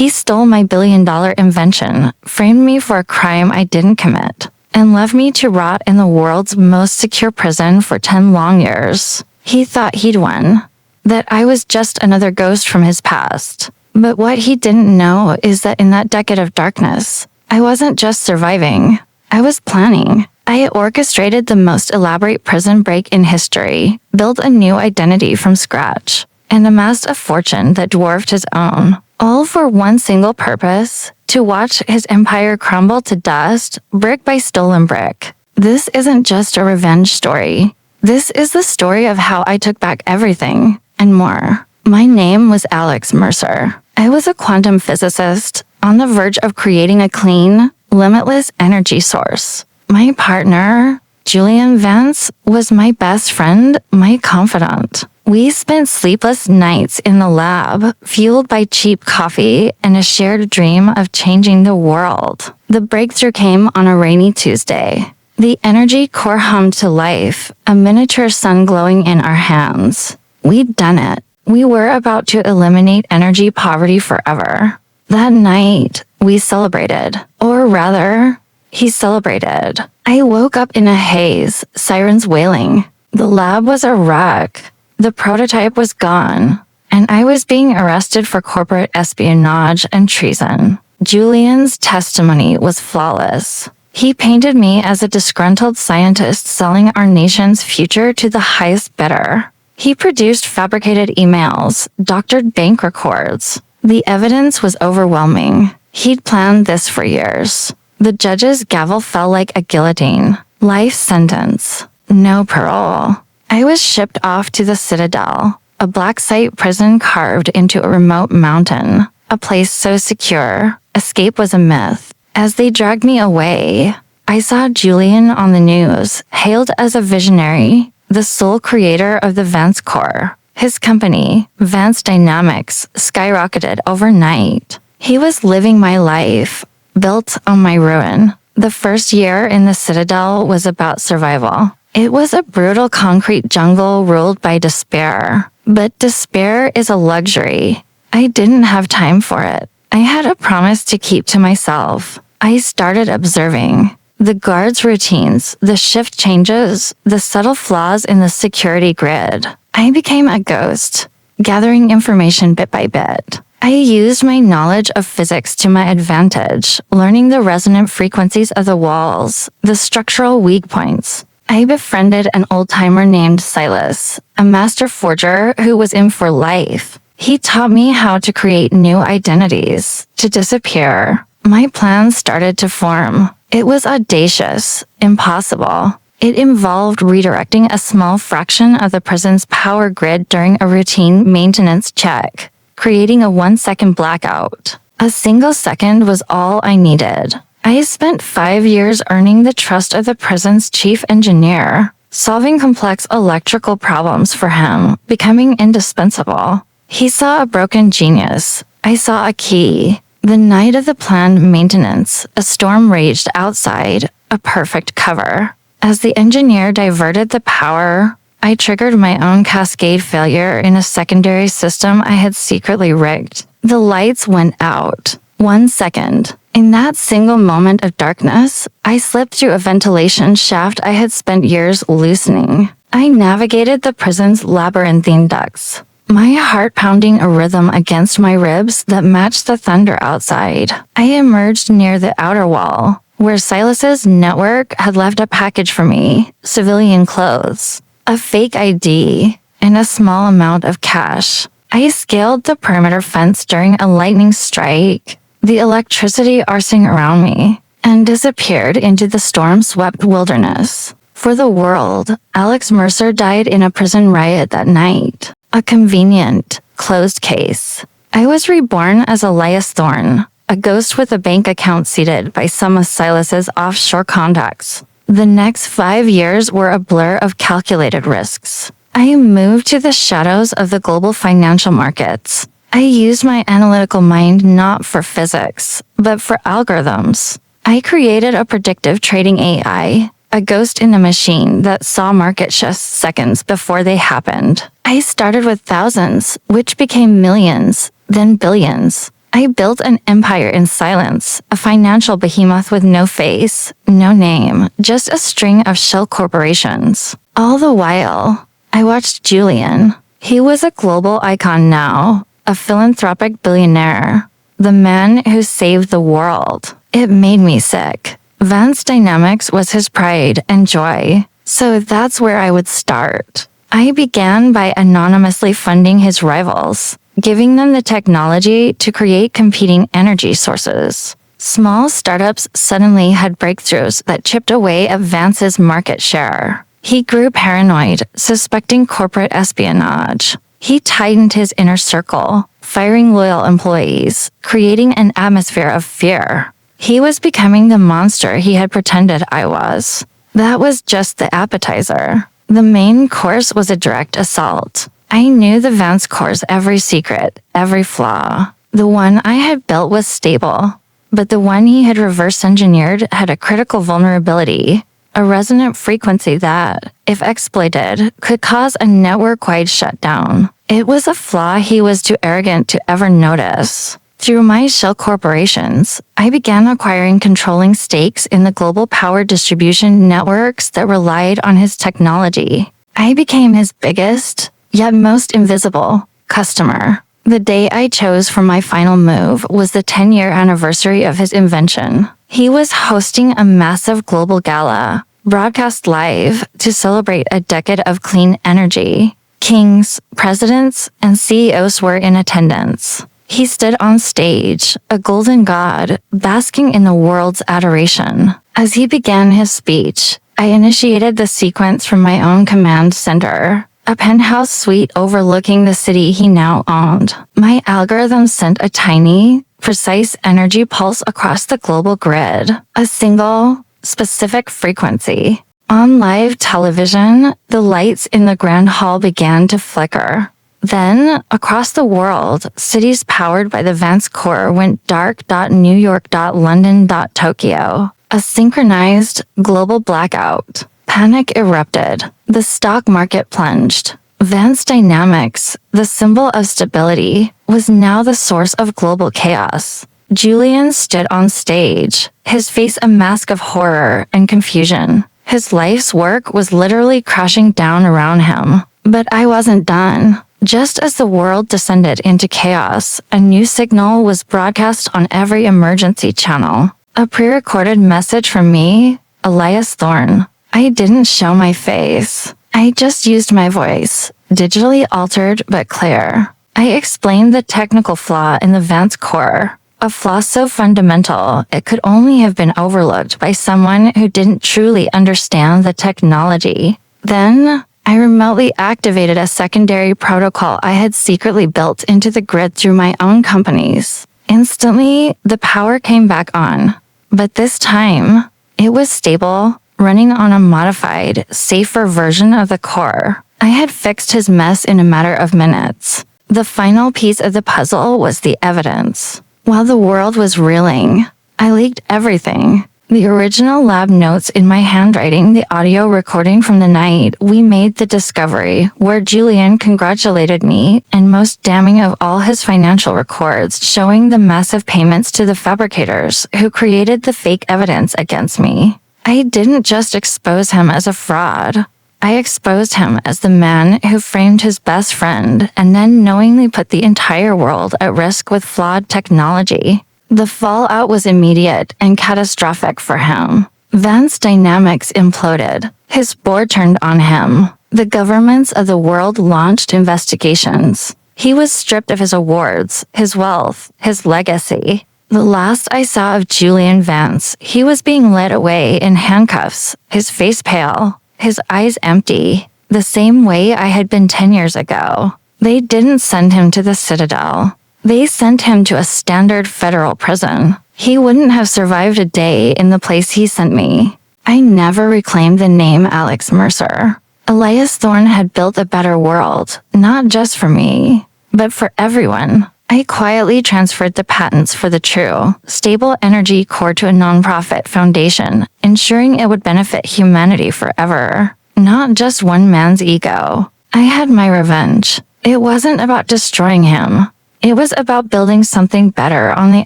He stole my billion-dollar invention, framed me for a crime I didn't commit, and left me to rot in the world's most secure prison for 10 long years. He thought he'd won, that I was just another ghost from his past. But what he didn't know is that in that decade of darkness, I wasn't just surviving. I was planning. I orchestrated the most elaborate prison break in history, built a new identity from scratch, and amassed a fortune that dwarfed his own. All for one single purpose: to watch his empire crumble to dust, brick by stolen brick. This isn't just a revenge story. This is the story of how I took back everything, and more. My name was Alex Mercer. I was a quantum physicist, on the verge of creating a clean, limitless energy source. My partner, Julian Vance, was my best friend, my confidant. We spent sleepless nights in the lab, fueled by cheap coffee and a shared dream of changing the world. The breakthrough came on a rainy Tuesday. The energy core hummed to life, a miniature sun glowing in our hands. We'd done it. We were about to eliminate energy poverty forever. That night, we celebrated. Or rather, he celebrated. I woke up in a haze, sirens wailing. The lab was a wreck. The prototype was gone, and I was being arrested for corporate espionage and treason. Julian's testimony was flawless. He painted me as a disgruntled scientist selling our nation's future to the highest bidder. He produced fabricated emails, doctored bank records. The evidence was overwhelming. He'd planned this for years. The judge's gavel fell like a guillotine. Life sentence. No parole. I was shipped off to the Citadel, a black site prison carved into a remote mountain, a place so secure, escape was a myth. As they dragged me away, I saw Julian on the news, hailed as a visionary, the sole creator of the Vance Core. His company, Vance Dynamics, skyrocketed overnight. He was living my life, built on my ruin. The first year in the Citadel was about survival. It was a brutal concrete jungle ruled by despair. But despair is a luxury. I didn't have time for it. I had a promise to keep to myself. I started observing the guards' routines, the shift changes, the subtle flaws in the security grid. I became a ghost, gathering information bit by bit. I used my knowledge of physics to my advantage, learning the resonant frequencies of the walls, the structural weak points. I befriended an old-timer named Silas, a master forger who was in for life. He taught me how to create new identities, to disappear. My plan started to form. It was audacious, impossible. It involved redirecting a small fraction of the prison's power grid during a routine maintenance check, creating a 1-second blackout. A single second was all I needed. I spent 5 years earning the trust of the prison's chief engineer, solving complex electrical problems for him, becoming indispensable. He saw a broken genius. I saw a key. The night of the planned maintenance, a storm raged outside, a perfect cover. As the engineer diverted the power, I triggered my own cascade failure in a secondary system I had secretly rigged. The lights went out. 1 second. In that single moment of darkness, I slipped through a ventilation shaft I had spent years loosening. I navigated the prison's labyrinthine ducts, my heart pounding a rhythm against my ribs that matched the thunder outside. I emerged near the outer wall, where Silas's network had left a package for me, civilian clothes, a fake ID, and a small amount of cash. I scaled the perimeter fence during a lightning strike, the electricity arcing around me, and disappeared into the storm-swept wilderness. For the world, Alex Mercer died in a prison riot that night. A convenient, closed case. I was reborn as Elias Thorne, a ghost with a bank account seated by some of Silas's offshore contacts. The next 5 years were a blur of calculated risks. I moved to the shadows of the global financial markets. I used my analytical mind not for physics, but for algorithms. I created a predictive trading AI, a ghost in a machine that saw market shifts seconds before they happened. I started with thousands, which became millions, then billions. I built an empire in silence, a financial behemoth with no face, no name, just a string of shell corporations. All the while, I watched Julian. He was a global icon now, a philanthropic billionaire, the man who saved the world. It made me sick. Vance Dynamics was his pride and joy, so that's where I would start. I began by anonymously funding his rivals, giving them the technology to create competing energy sources. Small startups suddenly had breakthroughs that chipped away at Vance's market share. He grew paranoid, suspecting corporate espionage. He tightened his inner circle, firing loyal employees, creating an atmosphere of fear. He was becoming the monster he had pretended I was. That was just the appetizer. The main course was a direct assault. I knew the Vance Core's every secret, every flaw. The one I had built was stable, but the one he had reverse engineered had a critical vulnerability, a resonant frequency that, if exploited, could cause a network-wide shutdown. It was a flaw he was too arrogant to ever notice. Through my shell corporations, I began acquiring controlling stakes in the global power distribution networks that relied on his technology. I became his biggest, yet most invisible, customer. The day I chose for my final move was the 10-year anniversary of his invention. He was hosting a massive global gala, broadcast live, to celebrate a decade of clean energy. Kings, presidents, and CEOs were in attendance. He stood on stage, a golden god, basking in the world's adoration. As he began his speech, I initiated the sequence from my own command center, a penthouse suite overlooking the city he now owned. My algorithm sent a tiny, precise energy pulse across the global grid, a single, specific frequency. On live television, the lights in the grand hall began to flicker. Then, across the world, cities powered by the Vance Core went dark. New York. London. Tokyo. A synchronized global blackout. Panic erupted. The stock market plunged. Vance Dynamics, the symbol of stability, was now the source of global chaos. Julian stood on stage, his face a mask of horror and confusion. His life's work was literally crashing down around him. But I wasn't done. Just as the world descended into chaos, a new signal was broadcast on every emergency channel. A pre-recorded message from me, Elias Thorne. I didn't show my face. I just used my voice, digitally altered but clear. I explained the technical flaw in the Vance Core, a flaw so fundamental it could only have been overlooked by someone who didn't truly understand the technology. Then, I remotely activated a secondary protocol I had secretly built into the grid through my own companies. Instantly, the power came back on. But this time, it was stable, running on a modified, safer version of the core. I had fixed his mess in a matter of minutes. The final piece of the puzzle was the evidence. While the world was reeling, I leaked everything. The original lab notes in my handwriting, the audio recording from the night we made the discovery, where Julian congratulated me, and most damning of all, his financial records showing the massive payments to the fabricators who created the fake evidence against me. I didn't just expose him as a fraud. I exposed him as the man who framed his best friend and then knowingly put the entire world at risk with flawed technology. The fallout was immediate and catastrophic for him. Vance Dynamics imploded. His board turned on him. The governments of the world launched investigations. He was stripped of his awards, his wealth, his legacy. The last I saw of Julian Vance, he was being led away in handcuffs, his face pale, his eyes empty, the same way I had been 10 years ago. They didn't send him to the Citadel. They sent him to a standard federal prison. He wouldn't have survived a day in the place he sent me. I never reclaimed the name Alex Mercer. Elias Thorne had built a better world, not just for me, but for everyone. I quietly transferred the patents for the true, stable energy core to a nonprofit foundation, ensuring it would benefit humanity forever, not just one man's ego. I had my revenge. It wasn't about destroying him. It was about building something better on the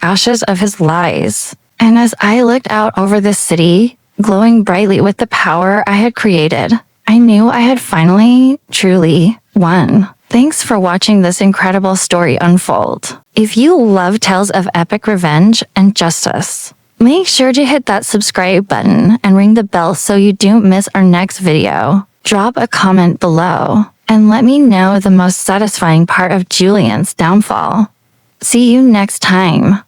ashes of his lies. And as I looked out over the city, glowing brightly with the power I had created, I knew I had finally, truly, won. Thanks for watching this incredible story unfold. If you love tales of epic revenge and justice, make sure to hit that subscribe button and ring the bell so you don't miss our next video. Drop a comment below and let me know the most satisfying part of Julian's downfall. See you next time.